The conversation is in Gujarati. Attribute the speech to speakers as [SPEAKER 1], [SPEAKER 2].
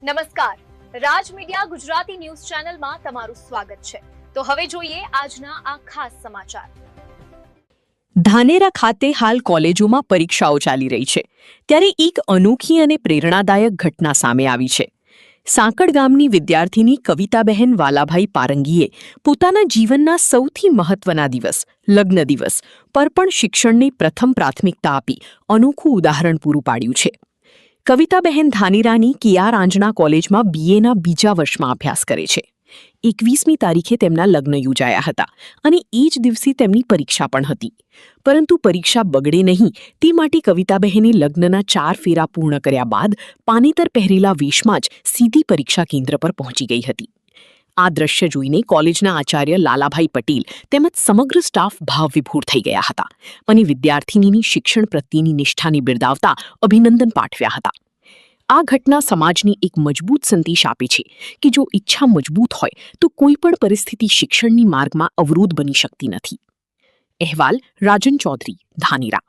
[SPEAKER 1] નમસ્કાર, રાજ મીડિયા ગુજરાતી ન્યૂઝ ચેનલમાં તમારું સ્વાગત છે। તો હવે જોઈએ આજના આ ખાસ સમાચાર।
[SPEAKER 2] ધાનેરા ખાતે હાલ કોલેજોમાં પરીક્ષાઓ ચાલી રહી છે, ત્યારે એક અનોખી અને પ્રેરણાદાયક ઘટના સામે આવી છે। સાંકળ ગામની વિદ્યાર્થીની કવિતાબહેન વાલાભાઈ પારંગીએ પોતાના જીવનના સૌથી મહત્વના દિવસ લગ્ન દિવસ પર પણ શિક્ષણને પ્રથમ પ્રાથમિકતા આપી અનોખું ઉદાહરણ પૂરું પાડ્યું છે। કવિતાબહેન ધાનેરાની કેઆર આંજણા કોલેજમાં બીએના બીજા વર્ષમાં અભ્યાસ કરે છે। 21મી તારીખે તેમના લગ્ન યોજાયા હતા અને એ જ દિવસે તેમની પરીક્ષા પણ હતી, પરંતુ પરીક્ષા બગડે નહીં તે માટે કવિતાબહેને લગ્નના 4 ફેરા પૂર્ણ કર્યા બાદ પાનેતર પહેરેલા વેશમાં જ સીધી પરીક્ષા કેન્દ્ર પર પહોંચી ગઈ હતી। આ દ્રશ્ય જોઈને કોલેજના આચાર્ય લાલાભાઈ પટેલ તેમજ સમગ્ર સ્ટાફ ભાવવિભોર થઈ ગયા હતા અને વિદ્યાર્થિનીની શિક્ષણ પ્રત્યેની નિષ્ઠાને બિરદાવતા અભિનંદન પાઠવ્યા હતા। આ ઘટના સમાજની એક મજબૂત સંદેશ આપે છે કે જો ઈચ્છા મજબૂત હોય તો કોઈ પણ પરિસ્થિતિ શિક્ષણની માર્ગમાં અવરોધ બની શકતી નથી। અહેવાલ રાજન ચૌધરી, ધાનેરા।